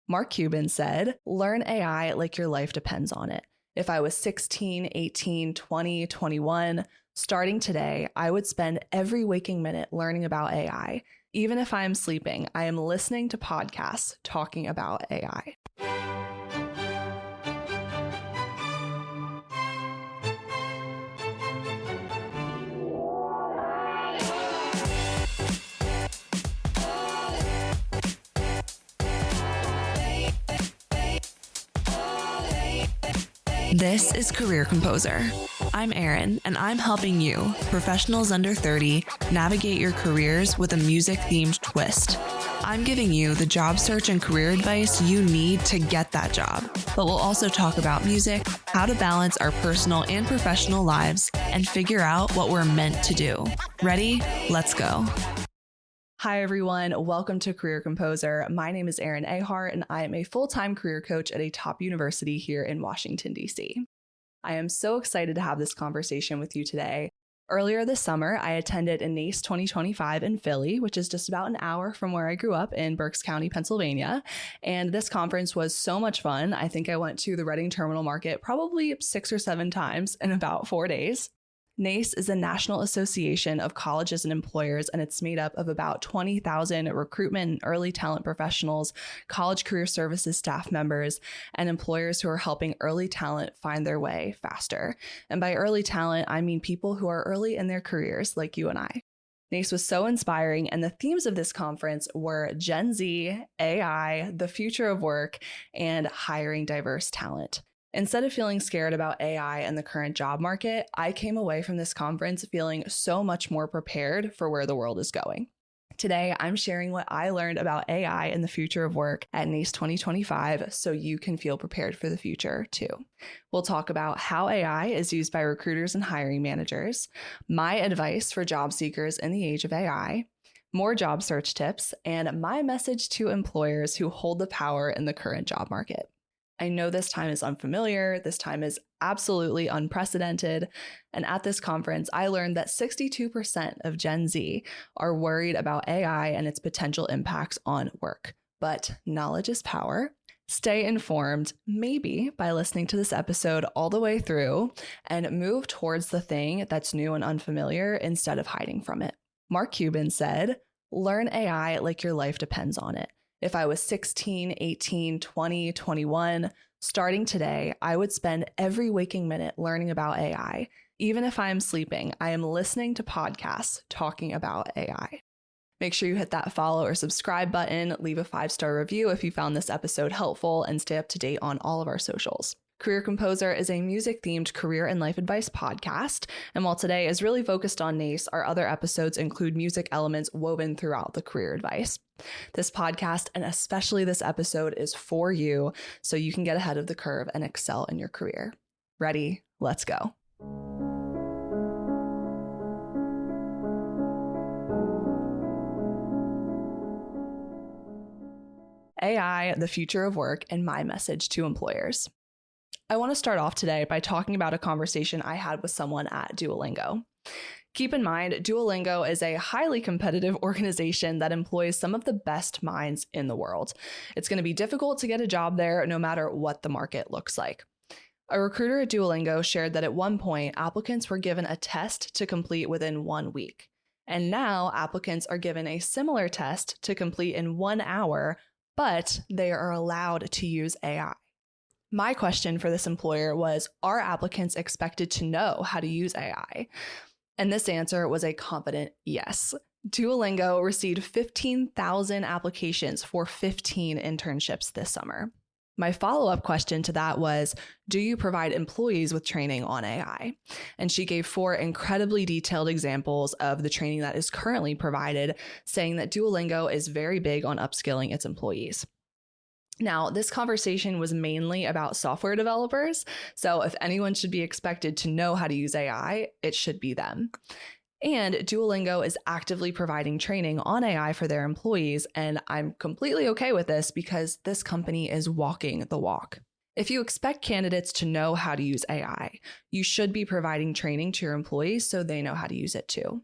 Mark Cuban said, "Learn AI like your life depends on it. If I was 16, 18, 20, 21, starting today, I would spend every waking minute learning about AI. Even if I am sleeping, I am listening to podcasts talking about AI." This is Career Composer. I'm Erin, and I'm helping you, professionals under 30, navigate your careers with a music-themed twist. I'm giving you the job search and career advice you need to get that job, but we'll also talk about music, how to balance our personal and professional lives, and figure out what we're meant to do. Ready? Let's go. Hi, everyone. Welcome to Career Composer. My name is Erin and I am a full-time career coach at a top university here in Washington, D.C. I am so excited to have this conversation with you today. Earlier this summer, I attended a NACE 2025 in Philly, which is just about an hour from where I grew up in Berks County, Pennsylvania. And this conference was so much fun. I think I went to the Reading Terminal Market probably 6 or 7 times in about 4 days. NACE is a national association of colleges and employers, and it's made up of about 20,000 recruitment and early talent professionals, college career services staff members, and employers who are helping early talent find their way faster. And by early talent, I mean people who are early in their careers like you and I. NACE was so inspiring, and the themes of this conference were Gen Z, AI, the future of work, and hiring diverse talent. Instead of feeling scared about AI and the current job market, I came away from this conference feeling so much more prepared for where the world is going. Today, I'm sharing what I learned about AI and the future of work at NACE 2025 so you can feel prepared for the future too. We'll talk about how AI is used by recruiters and hiring managers, my advice for job seekers in the age of AI, more job search tips, and my message to employers who hold the power in the current job market. I know this time is unfamiliar, this time is absolutely unprecedented, and at this conference, I learned that 62% of Gen Z are worried about AI and its potential impacts on work. But knowledge is power. Stay informed, maybe by listening to this episode all the way through, and move towards the thing that's new and unfamiliar instead of hiding from it. Mark Cuban said, "Learn AI like your life depends on it. If I was 16, 18, 20, 21, starting today, I would spend every waking minute learning about AI. Even if I am sleeping, I am listening to podcasts talking about AI." Make sure you hit that follow or subscribe button, leave a 5-star review if you found this episode helpful, and stay up to date on all of our socials. Career Composer is a music-themed career and life advice podcast, and while today is really focused on NACE, our other episodes include music elements woven throughout the career advice. This podcast, and especially this episode, is for you, so you can get ahead of the curve and excel in your career. Ready? Let's go. AI, the future of work, and my message to employers. I want to start off today by talking about a conversation I had with someone at Duolingo. Keep in mind, Duolingo is a highly competitive organization that employs some of the best minds in the world. It's going to be difficult to get a job there no matter what the market looks like. A recruiter at Duolingo shared that at one point, applicants were given a test to complete within 1 week. And now applicants are given a similar test to complete in 1 hour, but they are allowed to use AI. My question for this employer was, are applicants expected to know how to use AI? And this answer was a confident yes. Duolingo received 15,000 applications for 15 internships this summer. My follow-up question to that was, do you provide employees with training on AI? And she gave 4 incredibly detailed examples of the training that is currently provided, saying that Duolingo is very big on upskilling its employees. Now, this conversation was mainly about software developers, so if anyone should be expected to know how to use AI, it should be them. And Duolingo is actively providing training on AI for their employees, and I'm completely okay with this because this company is walking the walk. If you expect candidates to know how to use AI, you should be providing training to your employees so they know how to use it too.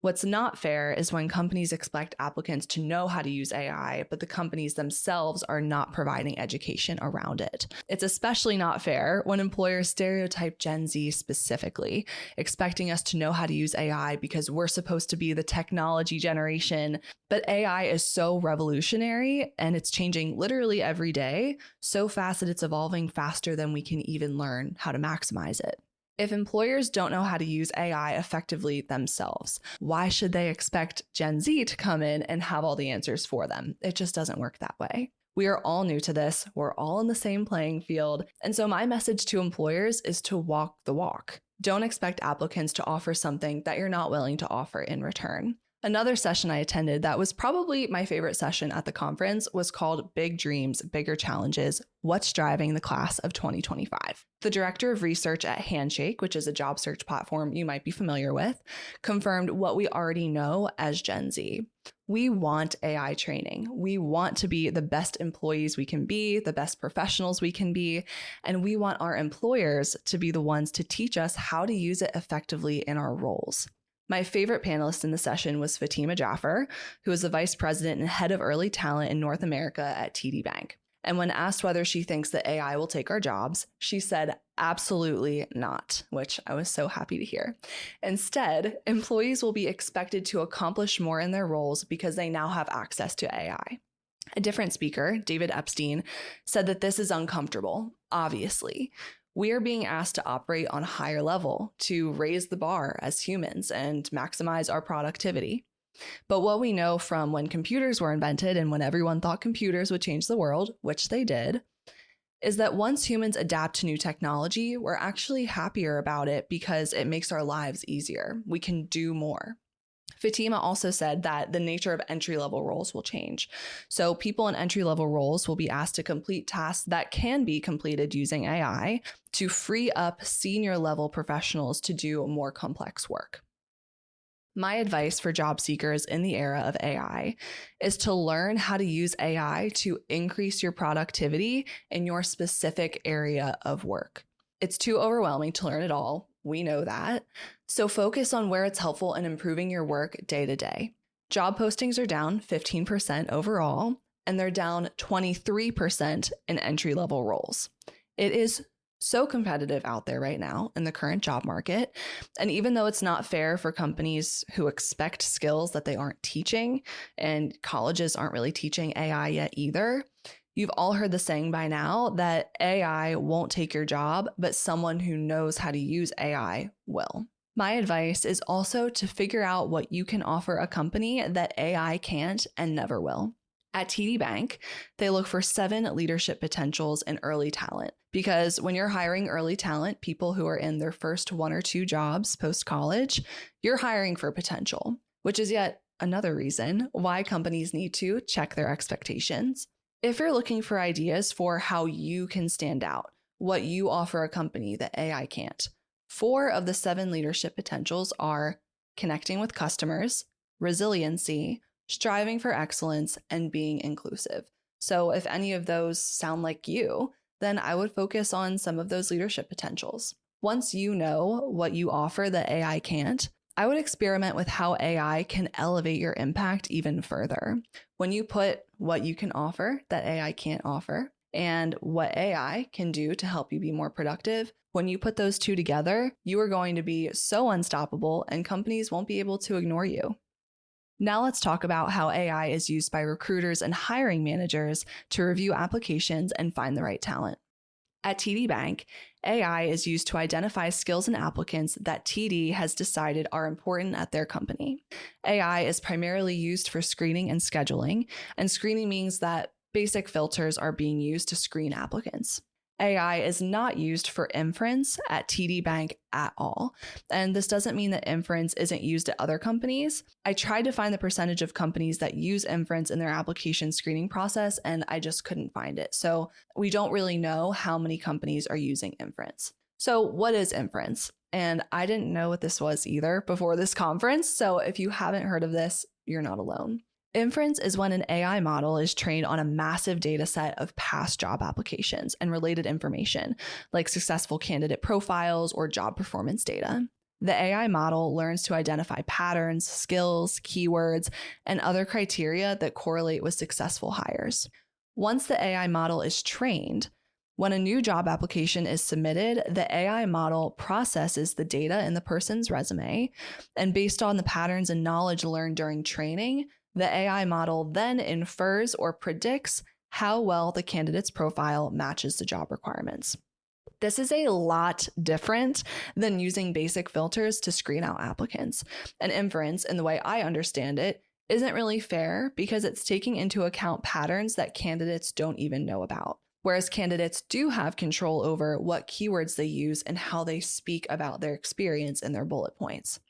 What's not fair is when companies expect applicants to know how to use AI, but the companies themselves are not providing education around it. It's especially not fair when employers stereotype Gen Z specifically, expecting us to know how to use AI because we're supposed to be the technology generation. But AI is so revolutionary and it's changing literally every day, so fast that it's evolving faster than we can even learn how to maximize it. If employers don't know how to use AI effectively themselves, why should they expect Gen Z to come in and have all the answers for them? It just doesn't work that way. We are all new to this. We're all in the same playing field. And so my message to employers is to walk the walk. Don't expect applicants to offer something that you're not willing to offer in return. Another session I attended that was probably my favorite session at the conference was called Big Dreams, Bigger Challenges, What's Driving the Class of 2025. The director of research at Handshake, which is a job search platform you might be familiar with, confirmed what we already know as Gen Z. We want AI training. We want to be the best employees we can be, the best professionals we can be, and we want our employers to be the ones to teach us how to use it effectively in our roles. My favorite panelist in the session was Fatima Jaffer, who is the vice president and head of early talent in North America at TD Bank. And when asked whether she thinks that AI will take our jobs, she said, absolutely not, which I was so happy to hear. Instead, employees will be expected to accomplish more in their roles because they now have access to AI. A different speaker, David Epstein, said that this is uncomfortable, obviously. We are being asked to operate on a higher level, to raise the bar as humans and maximize our productivity. But what we know from when computers were invented and when everyone thought computers would change the world, which they did, is that once humans adapt to new technology, we're actually happier about it because it makes our lives easier. We can do more. Fatima also said that the nature of entry-level roles will change. So people in entry-level roles will be asked to complete tasks that can be completed using AI to free up senior-level professionals to do more complex work. My advice for job seekers in the era of AI is to learn how to use AI to increase your productivity in your specific area of work. It's too overwhelming to learn it all. We know that. So focus on where it's helpful in improving your work day to day. Job postings are down 15% overall, and they're down 23% in entry-level roles. It is so competitive out there right now in the current job market. And even though it's not fair for companies who expect skills that they aren't teaching, and colleges aren't really teaching AI yet either, you've all heard the saying by now that AI won't take your job, but someone who knows how to use AI will. My advice is also to figure out what you can offer a company that AI can't and never will. At TD Bank, they look for 7 leadership potentials in early talent, because when you're hiring early talent, people who are in their first 1 or 2 jobs post-college, you're hiring for potential, which is yet another reason why companies need to check their expectations. If you're looking for ideas for how you can stand out, what you offer a company that AI can't, 4 of the 7 leadership potentials are connecting with customers, resiliency, striving for excellence, and being inclusive. So if any of those sound like you, then I would focus on some of those leadership potentials. Once you know what you offer that AI can't, I would experiment with how AI can elevate your impact even further. When you put what you can offer that AI can't offer and what AI can do to help you be more productive, when you put those 2 together, you are going to be so unstoppable and companies won't be able to ignore you. Now let's talk about how AI is used by recruiters and hiring managers to review applications and find the right talent. At TD Bank, AI is used to identify skills in applicants that TD has decided are important at their company. AI is primarily used for screening and scheduling, and screening means that basic filters are being used to screen applicants. AI is not used for inference at TD Bank at all. And this doesn't mean that inference isn't used at other companies. I tried to find the percentage of companies that use inference in their application screening process, and I just couldn't find it. So we don't really know how many companies are using inference. So what is inference? And I didn't know what this was either before this conference. So if you haven't heard of this, you're not alone. Inference is when an AI model is trained on a massive data set of past job applications and related information, like successful candidate profiles or job performance data. The AI model learns to identify patterns, skills, keywords, and other criteria that correlate with successful hires. Once the AI model is trained, when a new job application is submitted, the AI model processes the data in the person's resume, and based on the patterns and knowledge learned during training, the AI model then infers or predicts how well the candidate's profile matches the job requirements. This is a lot different than using basic filters to screen out applicants. An inference, in the way I understand it, isn't really fair because it's taking into account patterns that candidates don't even know about. Whereas candidates do have control over what keywords they use and how they speak about their experience in their bullet points.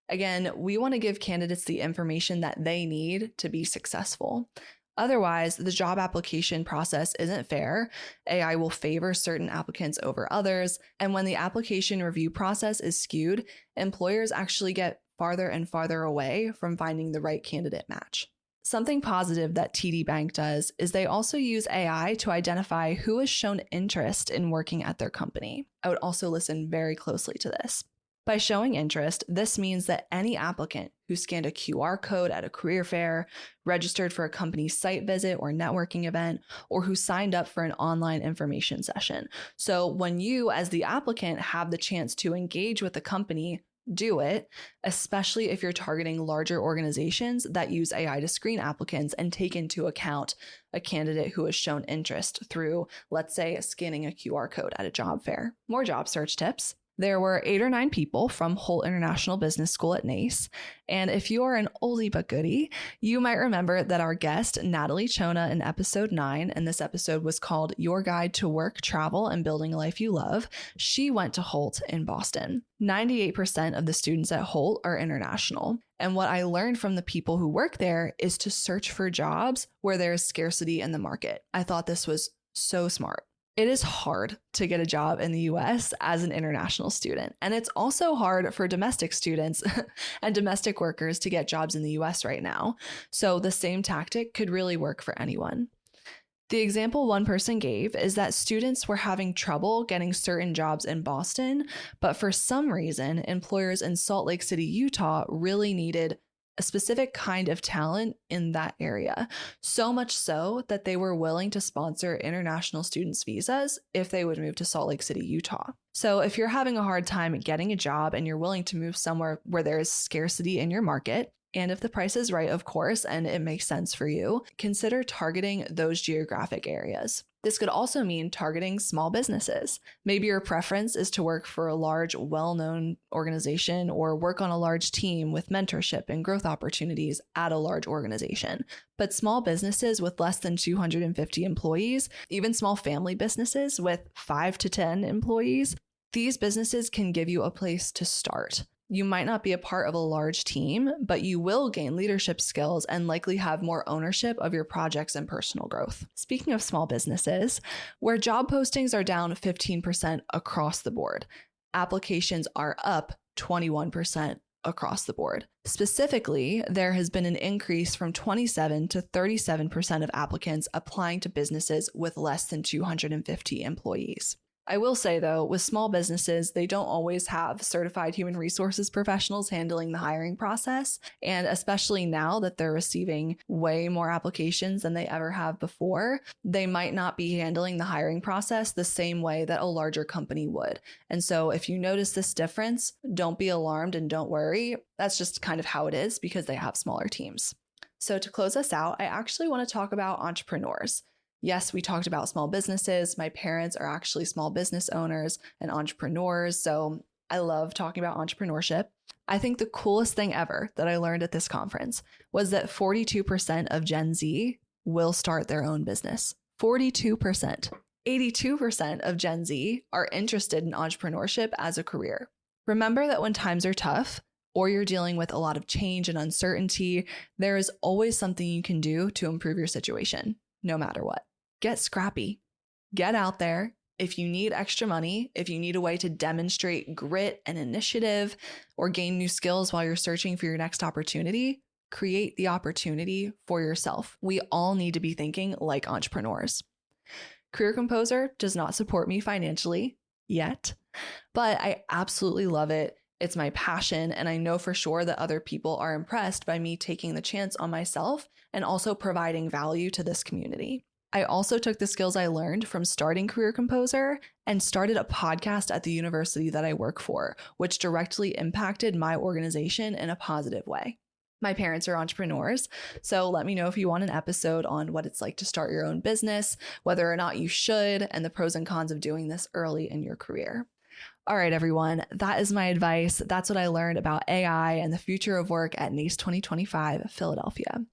Again, we want to give candidates the information that they need to be successful. Otherwise, the job application process isn't fair. AI will favor certain applicants over others. And when the application review process is skewed, employers actually get farther and farther away from finding the right candidate match. Something positive that TD Bank does is they also use AI to identify who has shown interest in working at their company. I would also listen very closely to this. By showing interest, this means that any applicant who scanned a QR code at a career fair, registered for a company's site visit or networking event, or who signed up for an online information session. So when you, as the applicant, have the chance to engage with the company, do it, especially if you're targeting larger organizations that use AI to screen applicants and take into account a candidate who has shown interest through, let's say, scanning a QR code at a job fair. More job search tips. There were 8 or 9 people from Holt International Business School at NACE. And if you are an oldie but goodie, you might remember that our guest, Natalie Chona, in episode 9, and this episode was called Your Guide to Work, Travel, and Building a Life You Love, she went to Holt in Boston. 98% of the students at Holt are international. And what I learned from the people who work there is to search for jobs where there is scarcity in the market. I thought this was so smart. It is hard to get a job in the US as an international student, and it's also hard for domestic students and domestic workers to get jobs in the US right now. So the same tactic could really work for anyone. The example one person gave is that students were having trouble getting certain jobs in Boston, but for some reason, employers in Salt Lake City, Utah really needed a specific kind of talent in that area, so much so that they were willing to sponsor international students' visas if they would move to Salt Lake City, Utah. So if you're having a hard time getting a job and you're willing to move somewhere where there is scarcity in your market, and if the price is right, of course, and it makes sense for you, consider targeting those geographic areas. This could also mean targeting small businesses. Maybe your preference is to work for a large, well-known organization or work on a large team with mentorship and growth opportunities at a large organization. But small businesses with less than 250 employees, even small family businesses with 5 to 10 employees, these businesses can give you a place to start. You might not be a part of a large team, but you will gain leadership skills and likely have more ownership of your projects and personal growth. Speaking of small businesses, where job postings are down 15% across the board, applications are up 21% across the board. Specifically, there has been an increase from 27 to 37% of applicants applying to businesses with less than 250 employees. I will say, though, with small businesses, they don't always have certified human resources professionals handling the hiring process. And especially now that they're receiving way more applications than they ever have before, they might not be handling the hiring process the same way that a larger company would. And so if you notice this difference, don't be alarmed and don't worry. That's just kind of how it is because they have smaller teams. So to close us out, I actually want to talk about entrepreneurs. Yes, we talked about small businesses. My parents are actually small business owners and entrepreneurs, so I love talking about entrepreneurship. I think the coolest thing ever that I learned at this conference was that 42% of Gen Z will start their own business. 42%. 82% of Gen Z are interested in entrepreneurship as a career. Remember that when times are tough, or you're dealing with a lot of change and uncertainty, there is always something you can do to improve your situation, no matter what. Get scrappy. Get out there. If you need extra money, if you need a way to demonstrate grit and initiative or gain new skills while you're searching for your next opportunity, create the opportunity for yourself. We all need to be thinking like entrepreneurs. Career Composer does not support me financially yet, but I absolutely love it It's my passion, and I know for sure that other people are impressed by me taking the chance on myself and also providing value to this community. I also took the skills I learned from starting Career Composer and started a podcast at the university that I work for, which directly impacted my organization in a positive way. My parents are entrepreneurs, so let me know if you want an episode on what it's like to start your own business, whether or not you should, and the pros and cons of doing this early in your career. All right, everyone, that is my advice. That's what I learned about AI and the future of work at NACE 2025 Philadelphia.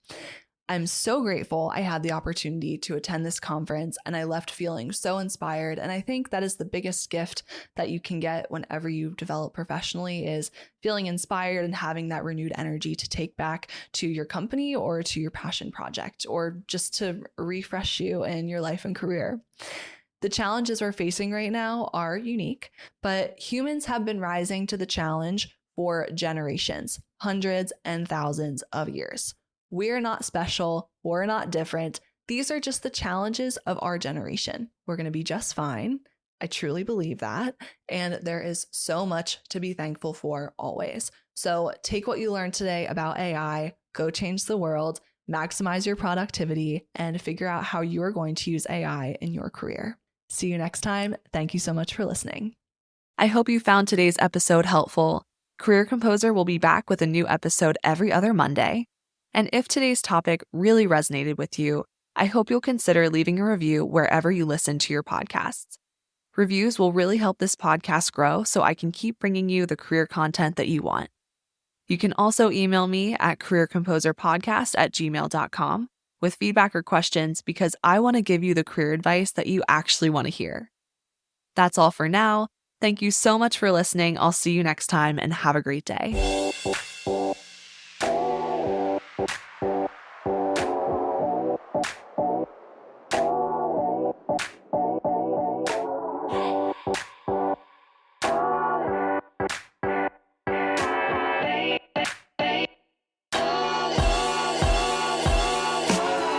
I'm so grateful I had the opportunity to attend this conference, and I left feeling so inspired. And I think that is the biggest gift that you can get whenever you develop professionally, is feeling inspired and having that renewed energy to take back to your company or to your passion project, or just to refresh you in your life and career. The challenges we're facing right now are unique, but humans have been rising to the challenge for generations, hundreds and thousands of years. We're not special. We're not different. These are just the challenges of our generation. We're going to be just fine. I truly believe that. And there is so much to be thankful for always. So take what you learned today about AI, go change the world, maximize your productivity, and figure out how you are going to use AI in your career. See you next time. Thank you so much for listening. I hope you found today's episode helpful. Career Composer will be back with a new episode every other Monday. And if today's topic really resonated with you, I hope you'll consider leaving a review wherever you listen to your podcasts. Reviews will really help this podcast grow so I can keep bringing you the career content that you want. You can also email me at careercomposerpodcast@gmail.com with feedback or questions, because I want to give you the career advice that you actually want to hear. That's all for now. Thank you so much for listening. I'll see you next time, and have a great day.